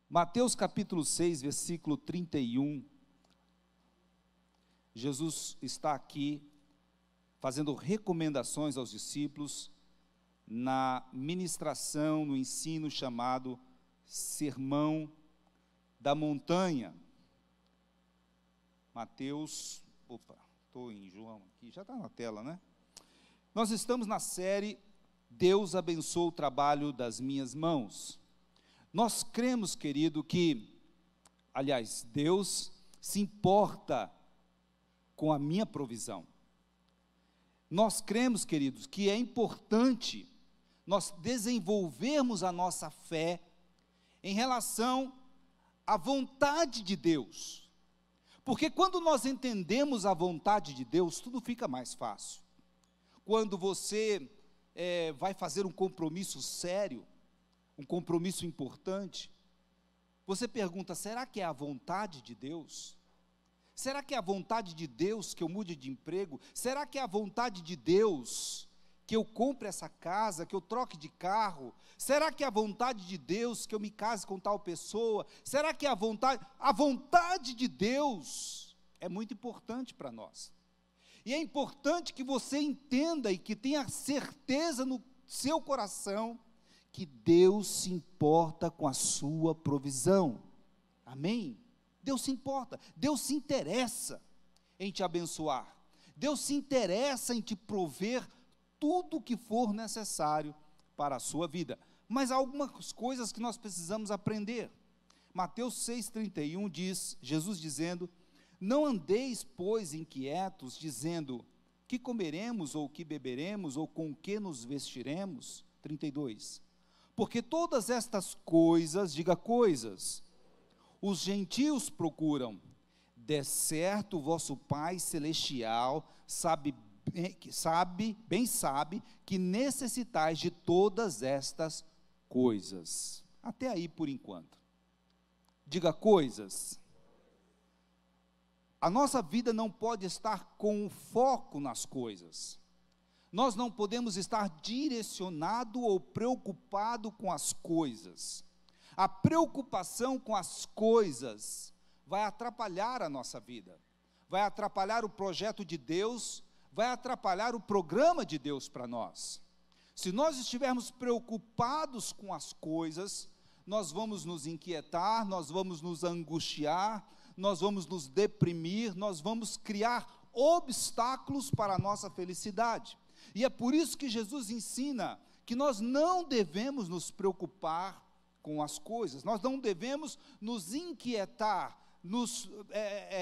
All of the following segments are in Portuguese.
Mateus capítulo 6, versículo 31, Jesus está aqui fazendo recomendações aos discípulos na ministração, no ensino chamado Sermão da Montanha. Mateus, estou em João aqui, já está na tela, né? Nós estamos na série Deus abençoa o trabalho das minhas mãos. Nós cremos, querido, aliás, Deus se importa com a minha provisão. Nós cremos, queridos, que é importante nós desenvolvermos a nossa fé em relação à vontade de Deus. Porque quando nós entendemos a vontade de Deus, tudo fica mais fácil. Quando você vai fazer um compromisso sério, um compromisso importante, você pergunta, será que é a vontade de Deus? Será que é a vontade de Deus que eu mude de emprego? Será que é a vontade de Deus que eu compre essa casa, que eu troque de carro? Será que é a vontade de Deus que eu me case com tal pessoa? Será que é a vontade de Deus é muito importante para nós. E é importante que você entenda e que tenha certeza no seu coração que Deus se importa com a sua provisão. Amém? Deus se importa, Deus se interessa em te abençoar, Deus se interessa em te prover tudo o que for necessário para a sua vida. Mas há algumas coisas que nós precisamos aprender. Mateus 6,31 diz, Jesus dizendo, não andeis, pois, inquietos, dizendo, que comeremos, ou que beberemos, ou com que nos vestiremos? 32, porque todas estas coisas, diga coisas, os gentios procuram, de certo o vosso Pai Celestial bem sabe que necessitais de todas estas coisas. Até aí por enquanto. Diga coisas. A nossa vida não pode estar com foco nas coisas. Nós não podemos estar direcionado ou preocupado com as coisas. A preocupação com as coisas vai atrapalhar a nossa vida, vai atrapalhar o projeto de Deus, vai atrapalhar o programa de Deus para nós. Se nós estivermos preocupados com as coisas, nós vamos nos inquietar, nós vamos nos angustiar, nós vamos nos deprimir, nós vamos criar obstáculos para a nossa felicidade. E é por isso que Jesus ensina que nós não devemos nos preocupar com as coisas, nós não devemos nos inquietar, nos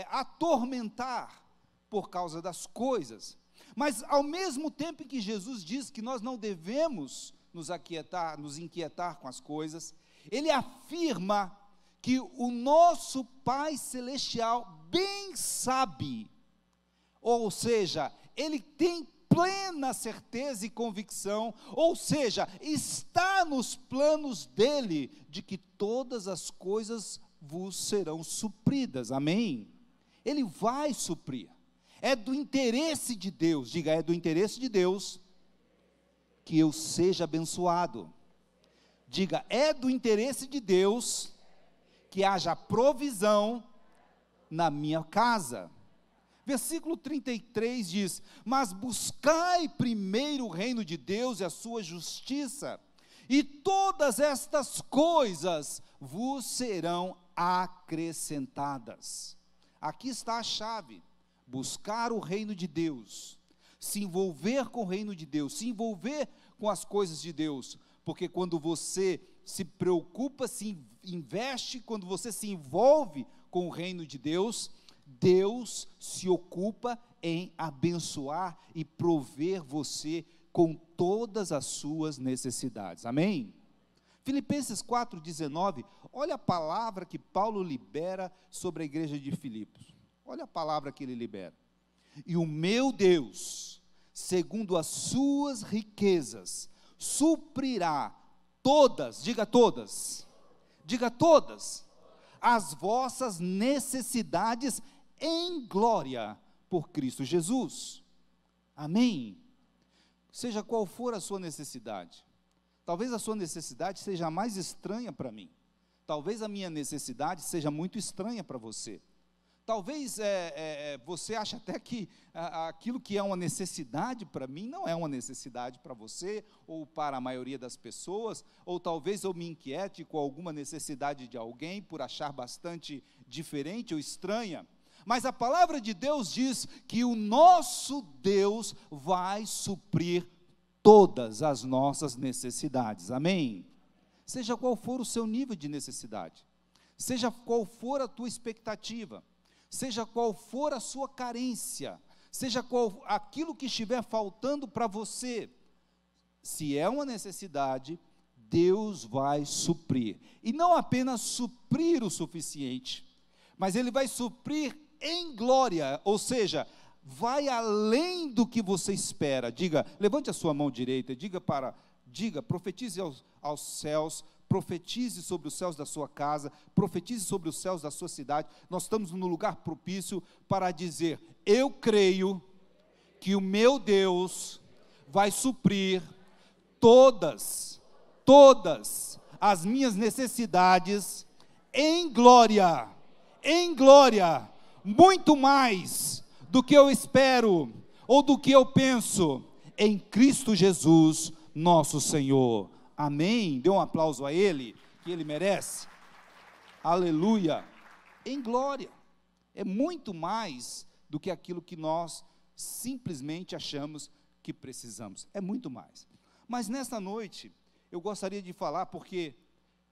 atormentar por causa das coisas. Mas ao mesmo tempo em que Jesus diz que nós não devemos nos inquietar com as coisas, ele afirma que o nosso Pai Celestial bem sabe, ou seja, ele tem plena certeza e convicção, ou seja, está nos planos dele, de que todas as coisas vos serão supridas, amém? Ele vai suprir, é do interesse de Deus, diga, é do interesse de Deus, que eu seja abençoado, diga, é do interesse de Deus, que haja provisão na minha casa. Versículo 33 diz, mas buscai primeiro o reino de Deus e a sua justiça, e todas estas coisas vos serão acrescentadas. Aqui está a chave, buscar o reino de Deus, se envolver com o reino de Deus, se envolver com as coisas de Deus, porque quando você se preocupa, se investe, quando você se envolve com o reino de Deus, Deus se ocupa em abençoar e prover você com todas as suas necessidades, amém? Filipenses 4,19, olha a palavra que Paulo libera sobre a igreja de Filipos, olha a palavra que ele libera, e o meu Deus, segundo as suas riquezas, suprirá todas, diga todas, as vossas necessidades em glória por Cristo Jesus, amém? Seja qual for a sua necessidade, talvez a sua necessidade seja a mais estranha para mim, Talvez a minha necessidade seja muito estranha para você. Talvez você ache até que aquilo que é uma necessidade para mim não é uma necessidade para você, ou para a maioria das pessoas, ou talvez eu me inquiete com alguma necessidade de alguém, por achar bastante diferente ou estranha. Mas a palavra de Deus diz que o nosso Deus vai suprir todas as nossas necessidades, amém? Seja qual for o seu nível de necessidade, seja qual for a tua expectativa, seja qual for a sua carência, seja qual aquilo que estiver faltando para você, se é uma necessidade, Deus vai suprir, e não apenas suprir o suficiente, mas Ele vai suprir em glória, ou seja, vai além do que você espera. Diga, levante a sua mão direita, profetize aos céus, profetize sobre os céus da sua casa, profetize sobre os céus da sua cidade. Nós estamos no lugar propício para dizer: eu creio que o meu Deus vai suprir todas as minhas necessidades em glória, muito mais do que eu espero ou do que eu penso, em Cristo Jesus, nosso Senhor. Amém? Dê um aplauso a Ele, que Ele merece. Aleluia. Em glória. É muito mais do que aquilo que nós simplesmente achamos que precisamos. É muito mais. Mas nesta noite, eu gostaria de falar porque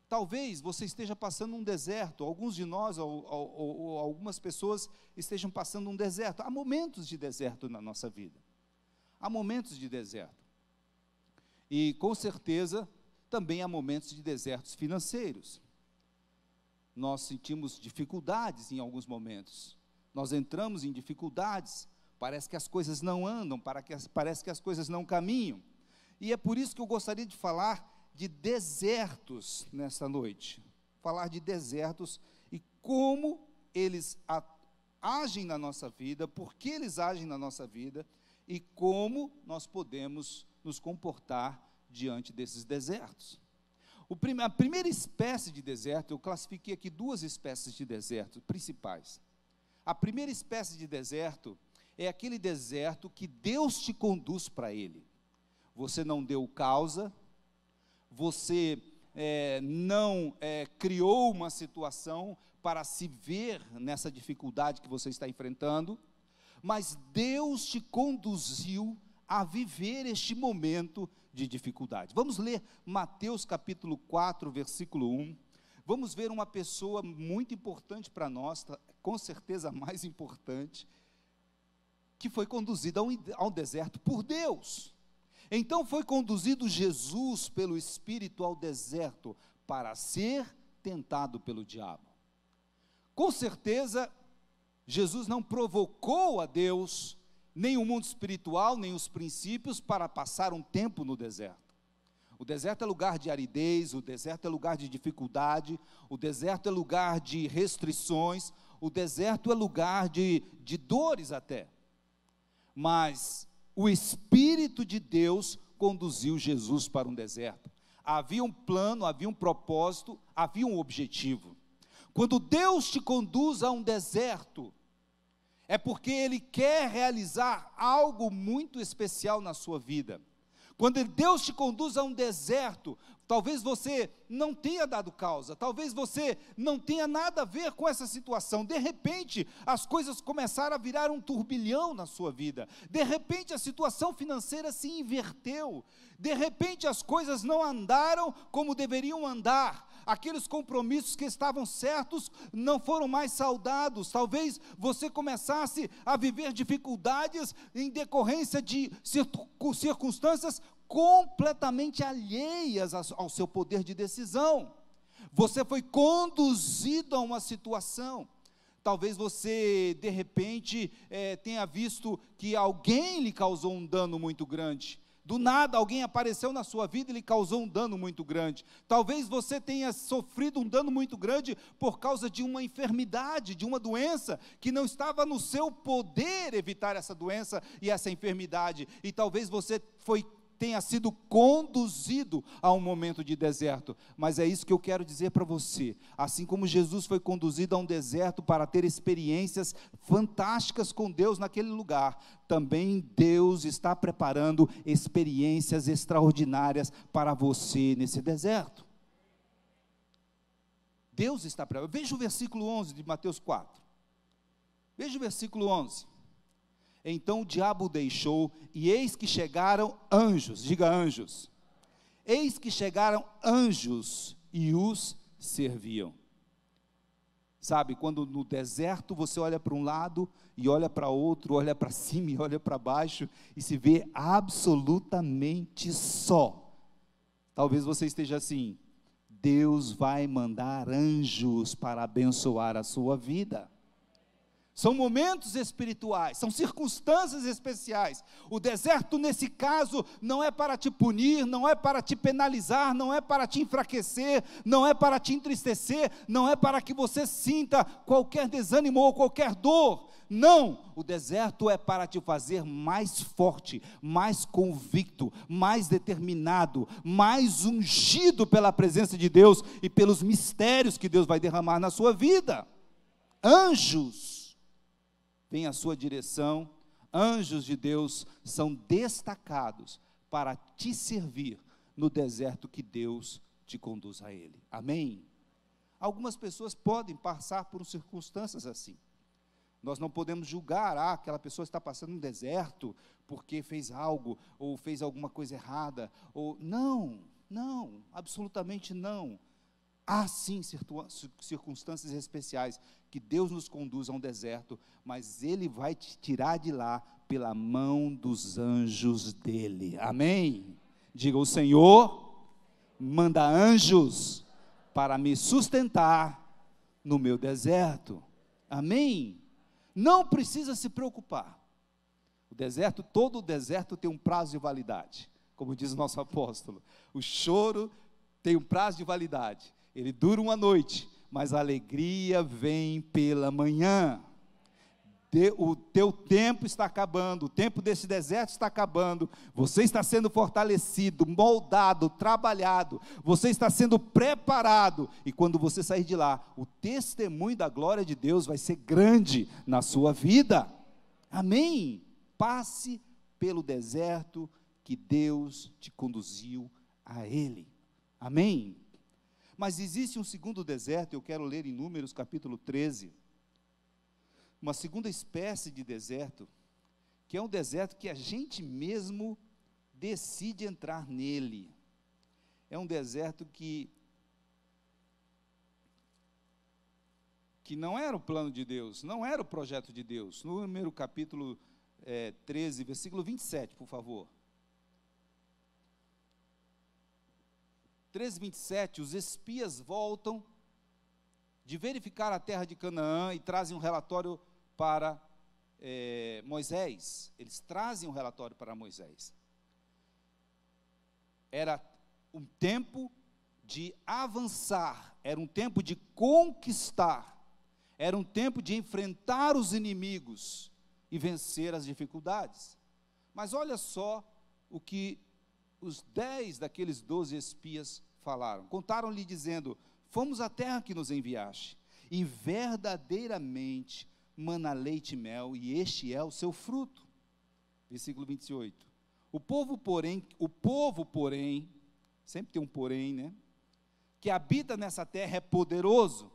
talvez você esteja passando um deserto, alguns de nós, ou algumas pessoas estejam passando um deserto. Há momentos de deserto na nossa vida. Há momentos de deserto. E, com certeza, também há momentos de desertos financeiros. Nós sentimos dificuldades em alguns momentos. Nós entramos em dificuldades. Parece que as coisas não andam, parece que as coisas não caminham. E é por isso que eu gostaria de falar de desertos nessa noite. Falar de desertos e como eles agem na nossa vida, por que eles agem na nossa vida e como nós podemos nos comportar diante desses desertos. A primeira espécie de deserto, eu classifiquei aqui duas espécies de deserto principais. A primeira espécie de deserto é aquele deserto que Deus te conduz para ele. Você não deu causa, você não criou uma situação para se ver nessa dificuldade que você está enfrentando, mas Deus te conduziu a viver este momento de dificuldade. Vamos ler Mateus capítulo 4, versículo 1. Vamos ver uma pessoa muito importante para nós, com certeza a mais importante, que foi conduzida ao deserto por Deus. Então foi conduzido Jesus pelo Espírito ao deserto para ser tentado pelo diabo. Com certeza, Jesus não provocou a Deus, nem o mundo espiritual, nem os princípios, para passar um tempo no deserto. O deserto é lugar de aridez, o deserto é lugar de dificuldade, o deserto é lugar de restrições, o deserto é lugar de dores até. Mas o Espírito de Deus conduziu Jesus para um deserto. Havia um plano, havia um propósito, havia um objetivo. Quando Deus te conduz a um deserto, é porque Ele quer realizar algo muito especial na sua vida. Quando Deus te conduz a um deserto, talvez você não tenha dado causa, talvez você não tenha nada a ver com essa situação. De repente, as coisas começaram a virar um turbilhão na sua vida. De repente, a situação financeira se inverteu. De repente, as coisas não andaram como deveriam andar. Aqueles compromissos que estavam certos não foram mais saudados. Talvez você começasse a viver dificuldades em decorrência de circunstâncias completamente alheias ao seu poder de decisão. Você foi conduzido a uma situação. Talvez você, de repente, tenha visto que alguém lhe causou um dano muito grande. Do nada, alguém apareceu na sua vida e lhe causou um dano muito grande. Talvez você tenha sofrido um dano muito grande por causa de uma enfermidade, de uma doença, que não estava no seu poder evitar essa doença e essa enfermidade. E talvez você foi tenha sido conduzido a um momento de deserto, mas é isso que eu quero dizer para você. Assim como Jesus foi conduzido a um deserto para ter experiências fantásticas com Deus naquele lugar, também Deus está preparando experiências extraordinárias para você nesse deserto. Deus está preparando. Veja o versículo 11 de Mateus 4. Veja o versículo 11. Então o diabo o deixou, e eis que chegaram anjos, diga anjos. Eis que chegaram anjos e os serviam. Sabe, quando no deserto você olha para um lado e olha para outro, olha para cima e olha para baixo e se vê absolutamente só. Talvez você esteja assim: Deus vai mandar anjos para abençoar a sua vida. São momentos espirituais, são circunstâncias especiais. O deserto, nesse caso, não é para te punir, não é para te penalizar, não é para te enfraquecer, não é para te entristecer, não é para que você sinta qualquer desânimo ou qualquer dor. Não, o deserto é para te fazer mais forte, mais convicto, mais determinado, mais ungido pela presença de Deus e pelos mistérios que Deus vai derramar na sua vida. Anjos vem à sua direção, anjos de Deus são destacados para te servir no deserto que Deus te conduz a ele. Amém? Algumas pessoas podem passar por circunstâncias assim. Nós não podemos julgar, aquela pessoa está passando um deserto porque fez algo, ou fez alguma coisa errada, ou não, absolutamente não. Há sim circunstâncias especiais que Deus nos conduz a um deserto, mas Ele vai te tirar de lá pela mão dos anjos dEle. Amém? Diga: o Senhor manda anjos para me sustentar no meu deserto. Amém? Não precisa se preocupar. Todo o deserto tem um prazo de validade, como diz o nosso apóstolo. O choro tem um prazo de validade. Ele dura uma noite, mas a alegria vem pela manhã. O teu tempo está acabando, o tempo desse deserto está acabando, você está sendo fortalecido, moldado, trabalhado, você está sendo preparado, e quando você sair de lá, o testemunho da glória de Deus vai ser grande na sua vida. Amém? Passe pelo deserto que Deus te conduziu a ele. Amém? Mas existe um segundo deserto, eu quero ler em Números capítulo 13, uma segunda espécie de deserto, que é um deserto que a gente mesmo decide entrar nele. É um deserto que não era o plano de Deus, não era o projeto de Deus. Número capítulo 13, versículo 27, por favor. 13:27, os espias voltam de verificar a terra de Canaã e trazem um relatório para Moisés. Eles trazem um relatório para Moisés. Era um tempo de avançar, era um tempo de conquistar, era um tempo de enfrentar os inimigos e vencer as dificuldades. Mas olha só o que os 10 daqueles 12 espias falaram. Contaram-lhe dizendo: fomos à terra que nos enviaste, e verdadeiramente mana leite e mel, e este é o seu fruto. Versículo 28. O povo, porém, sempre tem um porém, né? Que habita nessa terra é poderoso,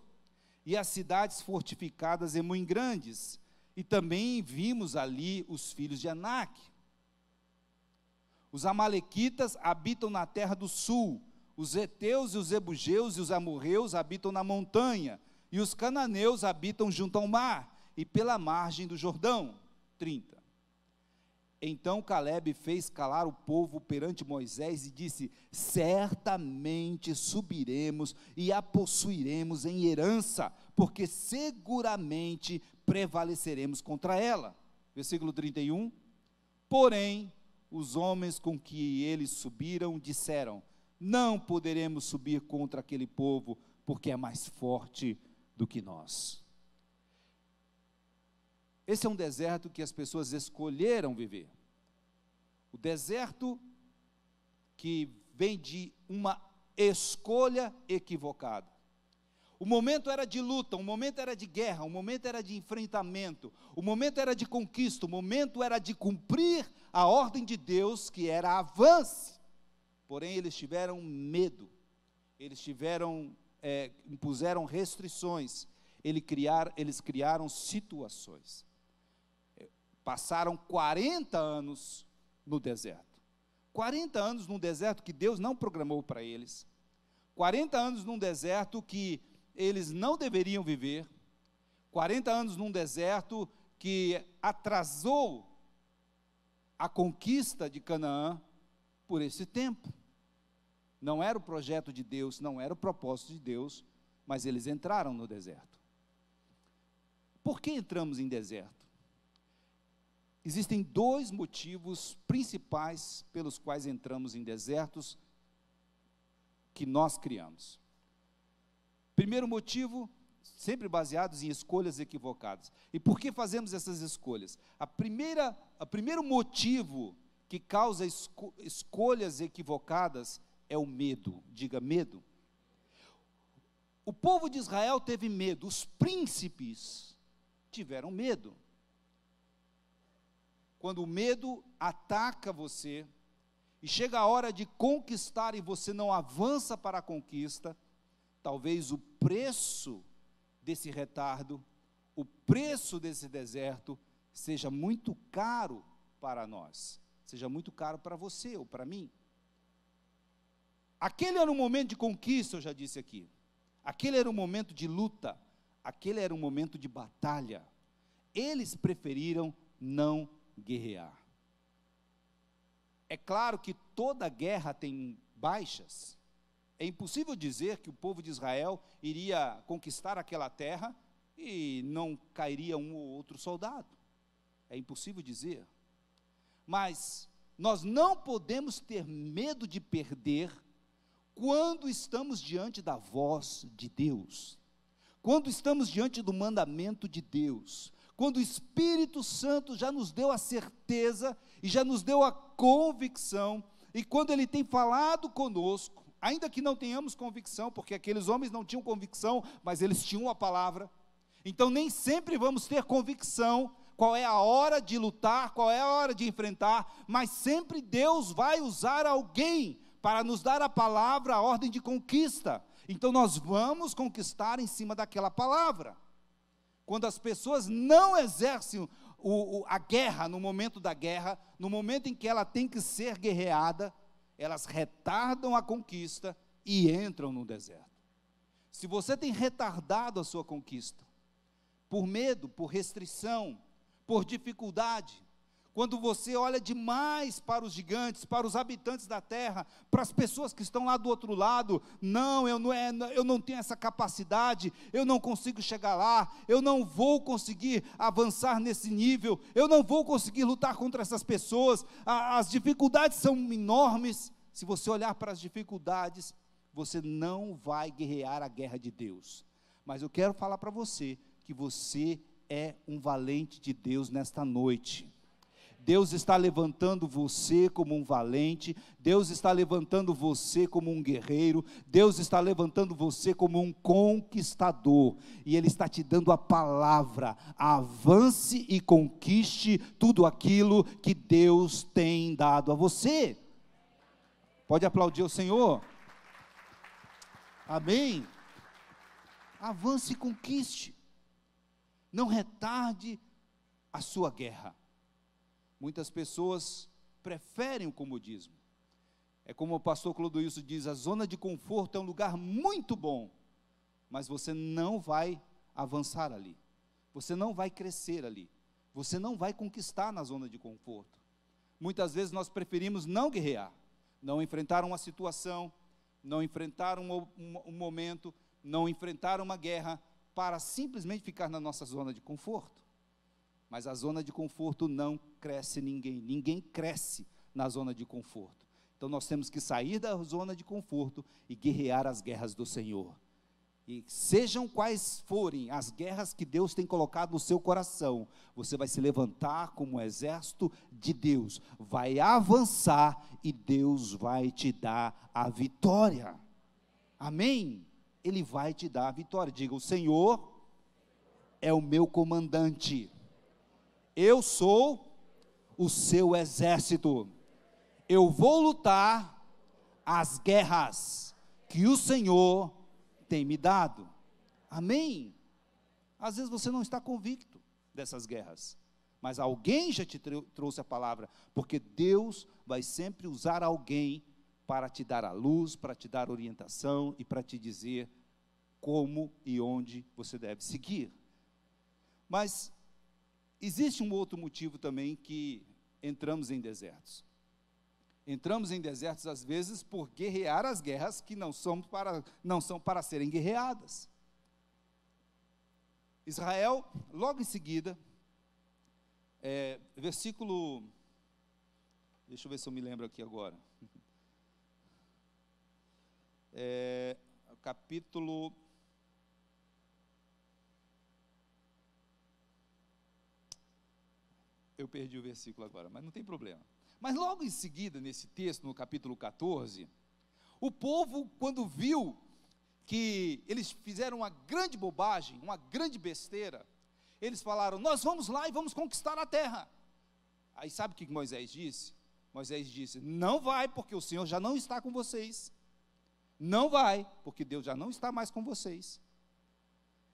e as cidades fortificadas é muito grandes, e também vimos ali os filhos de Anak. Os amalequitas habitam na terra do sul, os heteus e os jebuseus e os amorreus habitam na montanha, e os cananeus habitam junto ao mar, e pela margem do Jordão. 30. Então Calebe fez calar o povo perante Moisés e disse: certamente subiremos e a possuiremos em herança, porque seguramente prevaleceremos contra ela. Versículo 31. Porém, os homens com que eles subiram disseram: não poderemos subir contra aquele povo, porque é mais forte do que nós. Esse é um deserto que as pessoas escolheram viver. O deserto que vem de uma escolha equivocada. O momento era de luta, o momento era de guerra, o momento era de enfrentamento, o momento era de conquista, o momento era de cumprir a ordem de Deus, que era avance. Porém, eles tiveram medo, eles impuseram restrições, eles criaram situações. Passaram 40 anos no deserto. 40 anos num deserto que Deus não programou para eles. 40 anos num deserto que eles não deveriam viver. 40 anos num deserto que atrasou a conquista de Canaã por esse tempo. Não era o projeto de Deus, não era o propósito de Deus, mas eles entraram no deserto. Por que entramos em deserto? Existem dois motivos principais pelos quais entramos em desertos que nós criamos. Primeiro motivo, sempre baseados em escolhas equivocadas. E por que fazemos essas escolhas? O primeiro motivo que causa escolhas equivocadas é o medo. Diga, medo. O povo de Israel teve medo, os príncipes tiveram medo. Quando o medo ataca você, e chega a hora de conquistar e você não avança para a conquista, talvez o preço desse retardo, o preço desse deserto, seja muito caro para nós, seja muito caro para você ou para mim. Aquele era um momento de conquista, eu já disse aqui, aquele era um momento de luta, aquele era um momento de batalha. Eles preferiram não guerrear. É claro que toda guerra tem baixas. É impossível dizer que o povo de Israel iria conquistar aquela terra e não cairia um ou outro soldado. É impossível dizer. Mas nós não podemos ter medo de perder quando estamos diante da voz de Deus, quando estamos diante do mandamento de Deus, quando o Espírito Santo já nos deu a certeza e já nos deu a convicção, e quando Ele tem falado conosco, ainda que não tenhamos convicção, porque aqueles homens não tinham convicção, mas eles tinham a palavra. Então nem sempre vamos ter convicção qual é a hora de lutar, qual é a hora de enfrentar, mas sempre Deus vai usar alguém para nos dar a palavra, a ordem de conquista. Então nós vamos conquistar em cima daquela palavra. Quando as pessoas não exercem a guerra, no momento da guerra, no momento em que ela tem que ser guerreada, elas retardam a conquista e entram no deserto. Se você tem retardado a sua conquista, por medo, por restrição, por dificuldade, quando você olha demais para os gigantes, para os habitantes da terra, para as pessoas que estão lá do outro lado, eu não tenho essa capacidade, eu não consigo chegar lá, eu não vou conseguir avançar nesse nível, eu não vou conseguir lutar contra essas pessoas, as dificuldades são enormes. Se você olhar para as dificuldades, você não vai guerrear a guerra de Deus. Mas eu quero falar para você, que você é um valente de Deus nesta noite. Deus está levantando você como um valente, Deus está levantando você como um guerreiro, Deus está levantando você como um conquistador, e Ele está te dando a palavra: avance e conquiste tudo aquilo que Deus tem dado a você. Pode aplaudir o Senhor? Amém? Avance e conquiste, não retarde a sua guerra. Muitas pessoas preferem o comodismo. É como o pastor Clodoilson diz: a zona de conforto é um lugar muito bom, mas você não vai avançar ali, você não vai crescer ali, você não vai conquistar na zona de conforto. Muitas vezes nós preferimos não guerrear, não enfrentar uma situação, não enfrentar um momento, não enfrentar uma guerra, para simplesmente ficar na nossa zona de conforto. Mas a zona de conforto não cresce ninguém cresce na zona de conforto. Então nós temos que sair da zona de conforto e guerrear as guerras do Senhor. E sejam quais forem as guerras que Deus tem colocado no seu coração, você vai se levantar como um exército de Deus, vai avançar e Deus vai te dar a vitória. Amém? Ele vai te dar a vitória. Diga: o Senhor é o meu comandante, eu sou o seu exército, eu vou lutar as guerras que o Senhor tem me dado. Amém? Às vezes você não está convicto dessas guerras, mas alguém já te trouxe a palavra, porque Deus vai sempre usar alguém para te dar a luz, para te dar orientação e para te dizer como e onde você deve seguir. Mas existe um outro motivo também que entramos em desertos. Entramos em desertos, às vezes, por guerrear as guerras que não são para serem guerreadas. Israel, logo em seguida, versículo, deixa eu ver se eu me lembro aqui agora, capítulo, eu perdi o versículo agora, mas não tem problema. Mas logo em seguida, nesse texto, no capítulo 14, o povo, quando viu que eles fizeram uma grande bobagem, uma grande besteira, eles falaram: nós vamos lá e vamos conquistar a terra. Aí sabe o que Moisés disse? Moisés disse: não vai, porque o Senhor já não está com vocês. Não vai, porque Deus já não está mais com vocês.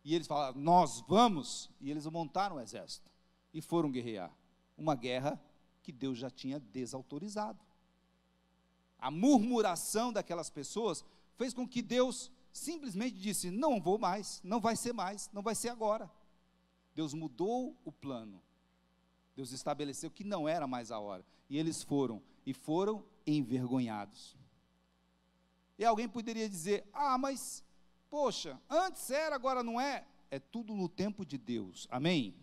E eles falaram: nós vamos. E eles montaram o exército e foram guerrear uma guerra que Deus já tinha desautorizado. A murmuração daquelas pessoas fez com que Deus simplesmente disse: não vou mais, não vai ser mais, não vai ser agora. Deus mudou o plano, Deus estabeleceu que não era mais a hora, e eles foram envergonhados. E alguém poderia dizer: ah, mas, poxa, antes era, agora não é. É tudo no tempo de Deus, amém?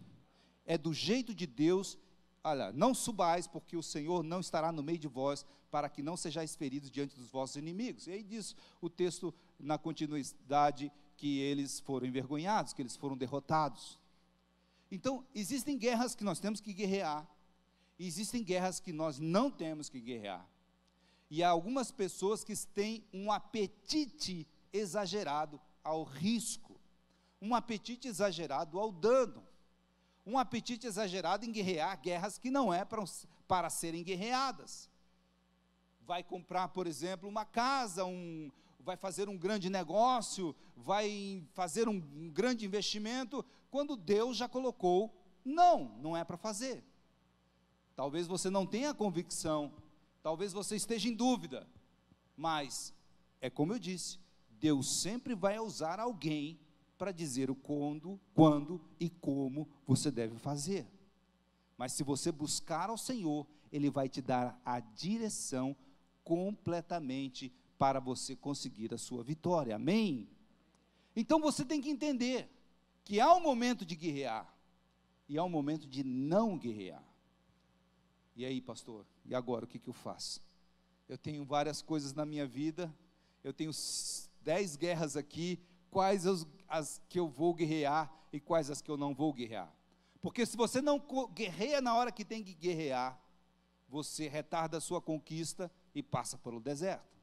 É do jeito de Deus. Olha, não subais, porque o Senhor não estará no meio de vós, para que não sejais feridos diante dos vossos inimigos. E aí diz o texto, na continuidade, que eles foram envergonhados, que eles foram derrotados. Então, existem guerras que nós temos que guerrear, e existem guerras que nós não temos que guerrear. E há algumas pessoas que têm um apetite exagerado ao risco, um apetite exagerado ao dano, um apetite exagerado em guerrear guerras que não é para serem guerreadas. Vai comprar, por exemplo, uma casa, vai fazer um grande negócio, vai fazer um grande investimento, quando Deus já colocou: não é para fazer. Talvez você não tenha convicção, talvez você esteja em dúvida, mas, é como eu disse, Deus sempre vai usar alguém para dizer o quando e como você deve fazer. Mas se você buscar ao Senhor, Ele vai te dar a direção completamente para você conseguir a sua vitória, amém? Então você tem que entender que há um momento de guerrear, e há um momento de não guerrear. E aí, pastor, e agora o que eu faço? Eu tenho várias coisas na minha vida, eu tenho 10 guerras aqui, quais as que eu vou guerrear e quais as que eu não vou guerrear? Porque se você não guerreia na hora que tem que guerrear, você retarda a sua conquista e passa pelo deserto.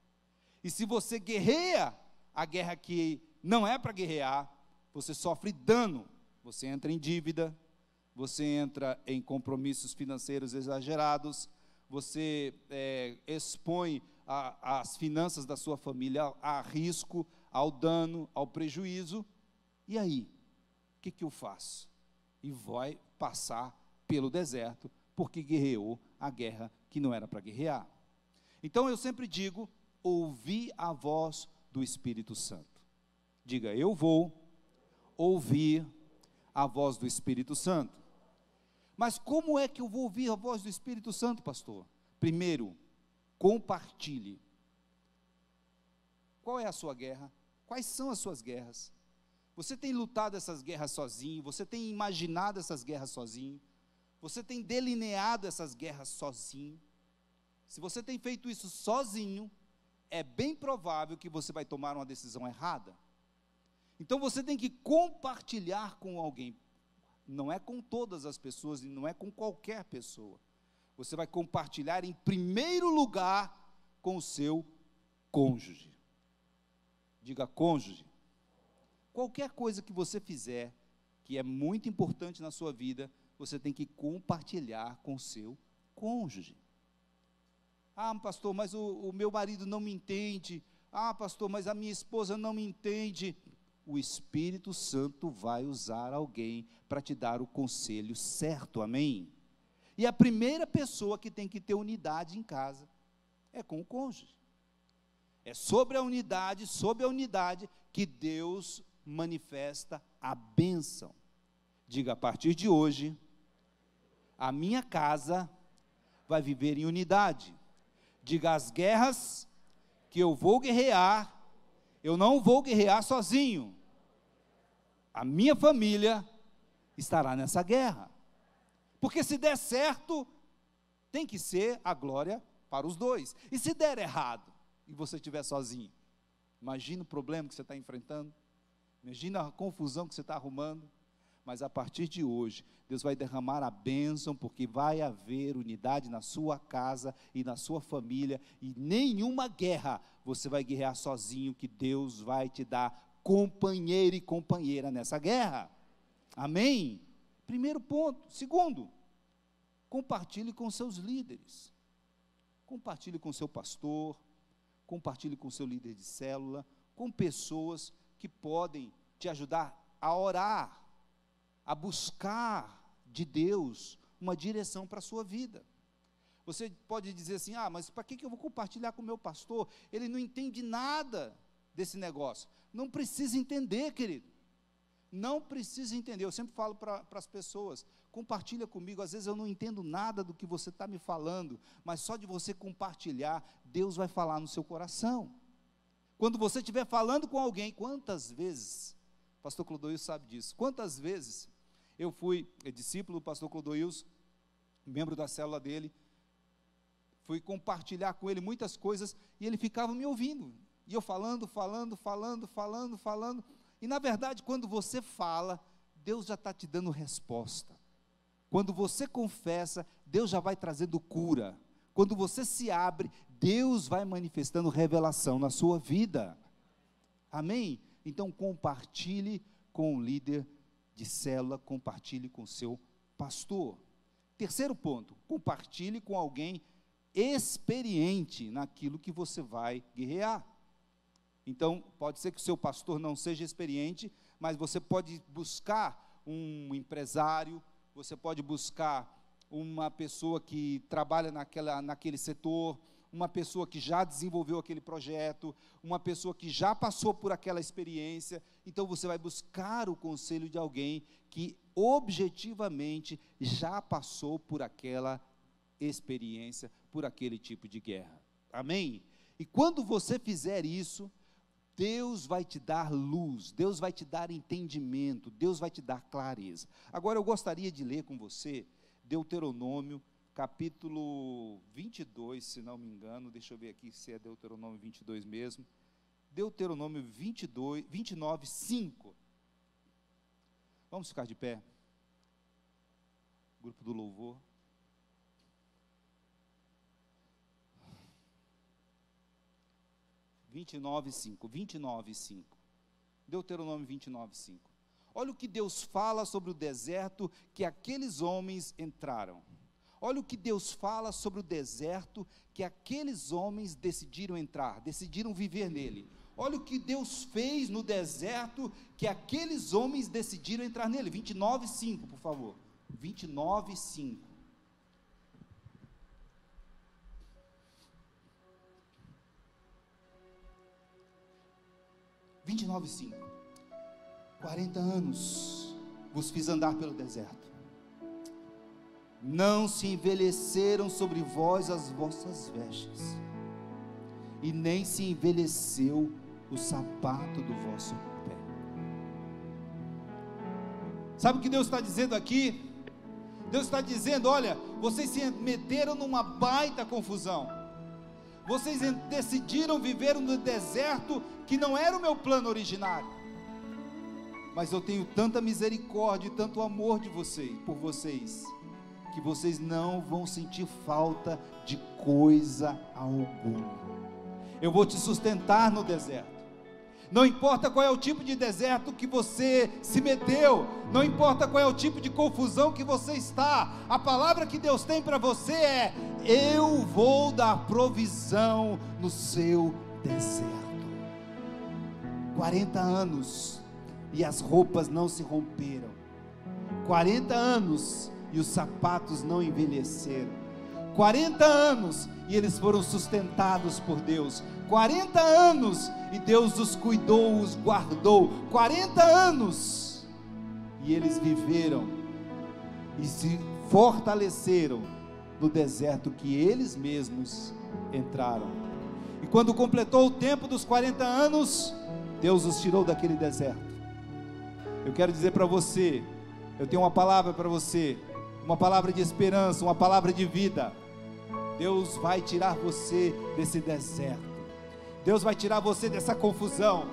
E se você guerreia a guerra que não é para guerrear, você sofre dano, você entra em dívida, você entra em compromissos financeiros exagerados, você expõe as finanças da sua família a risco, ao dano, ao prejuízo. E aí, o que eu faço? E vai passar pelo deserto, porque guerreou a guerra que não era para guerrear. Então eu sempre digo: ouvir a voz do Espírito Santo. Diga: eu vou ouvir a voz do Espírito Santo. Mas como é que eu vou ouvir a voz do Espírito Santo, pastor? Primeiro, compartilhe. Qual é a sua guerra? Quais são as suas guerras? Você tem lutado essas guerras sozinho? Você tem imaginado essas guerras sozinho? Você tem delineado essas guerras sozinho? Se você tem feito isso sozinho, é bem provável que você vai tomar uma decisão errada. Então você tem que compartilhar com alguém. Não é com todas as pessoas e não é com qualquer pessoa. Você vai compartilhar em primeiro lugar com o seu cônjuge. Diga cônjuge. Qualquer coisa que você fizer, que é muito importante na sua vida, você tem que compartilhar com o seu cônjuge. Ah, pastor, mas o meu marido não me entende. Ah, pastor, mas a minha esposa não me entende. O Espírito Santo vai usar alguém para te dar o conselho certo, amém? E a primeira pessoa que tem que ter unidade em casa é com o cônjuge. É sobre a unidade que Deus manifesta a bênção. Diga, a partir de hoje, a minha casa vai viver em unidade. Diga, as guerras que eu vou guerrear, eu não vou guerrear sozinho. A minha família estará nessa guerra. Porque se der certo, tem que ser a glória para os dois. E se der errado, e você estiver sozinho, imagina o problema que você está enfrentando, imagina a confusão que você está arrumando. Mas a partir de hoje, Deus vai derramar a bênção, porque vai haver unidade na sua casa e na sua família, e nenhuma guerra você vai guerrear sozinho, que Deus vai te dar companheiro e companheira nessa guerra, amém? Primeiro ponto. Segundo, compartilhe com seus líderes, compartilhe com seu pastor, compartilhe com seu líder de célula, com pessoas que podem te ajudar a orar, a buscar de Deus uma direção para a sua vida. Você pode dizer assim, mas para que eu vou compartilhar com o meu pastor? Ele não entende nada desse negócio. Não precisa entender, querido. Não precisa entender. Eu sempre falo para as pessoas, compartilha comigo. Às vezes eu não entendo nada do que você está me falando, mas só de você compartilhar, Deus vai falar no seu coração. Quando você estiver falando com alguém, quantas vezes, o pastor Clodoilson sabe disso, quantas vezes eu fui discípulo do pastor Clodoilson, membro da célula dele, fui compartilhar com ele muitas coisas, e ele ficava me ouvindo, e eu falando, e na verdade, quando você fala, Deus já está te dando resposta. Quando você confessa, Deus já vai trazendo cura. Quando você se abre, Deus vai manifestando revelação na sua vida, amém? Então compartilhe com o líder de célula, compartilhe com o seu pastor. Terceiro ponto, compartilhe com alguém experiente naquilo que você vai guerrear. Então, pode ser que o seu pastor não seja experiente, mas você pode buscar um empresário, você pode buscar uma pessoa que trabalha naquele setor, uma pessoa que já desenvolveu aquele projeto, uma pessoa que já passou por aquela experiência. Então você vai buscar o conselho de alguém que objetivamente já passou por aquela experiência, por aquele tipo de guerra, amém? E quando você fizer isso, Deus vai te dar luz, Deus vai te dar entendimento, Deus vai te dar clareza. Agora eu gostaria de ler com você Deuteronômio, capítulo 22, se não me engano, deixa eu ver aqui se é Deuteronômio 22 mesmo, Deuteronômio 29, 5, vamos ficar de pé, grupo do louvor, Deuteronômio 29:5. Olha o que Deus fala sobre o deserto que aqueles homens entraram. Olha o que Deus fala sobre o deserto que aqueles homens decidiram entrar, decidiram viver nele. Olha o que Deus fez no deserto que aqueles homens decidiram entrar nele. 29:5, por favor. 29:5. (29:5) 40 anos vos fiz andar pelo deserto, não se envelheceram sobre vós as vossas vestes, e nem se envelheceu o sapato do vosso pé. Sabe o que Deus está dizendo aqui? Deus está dizendo, olha, vocês se meteram numa baita confusão, vocês decidiram viver no deserto, que não era o meu plano originário, mas eu tenho tanta misericórdia e tanto amor por vocês, que vocês não vão sentir falta de coisa alguma. Eu vou te sustentar no deserto. Não importa qual é o tipo de deserto que você se meteu, não importa qual é o tipo de confusão que você está, a palavra que Deus tem para você é: eu vou dar provisão no seu deserto. 40 anos e as roupas não se romperam, 40 anos e os sapatos não envelheceram, 40 anos e eles foram sustentados por Deus, 40 anos e Deus os cuidou, os guardou, 40 anos e eles viveram e se fortaleceram no deserto que eles mesmos entraram. E quando completou o tempo dos 40 anos, Deus os tirou daquele deserto. Eu quero dizer para você, eu tenho uma palavra para você, uma palavra de esperança, uma palavra de vida. Deus vai tirar você desse deserto, Deus vai tirar você dessa confusão,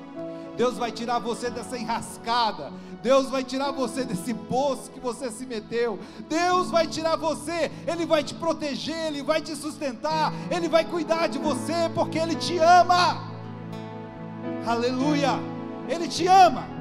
Deus vai tirar você dessa enrascada, Deus vai tirar você desse poço que você se meteu, Deus vai tirar você, Ele vai te proteger, Ele vai te sustentar, Ele vai cuidar de você, porque Ele te ama. Aleluia, Ele te ama.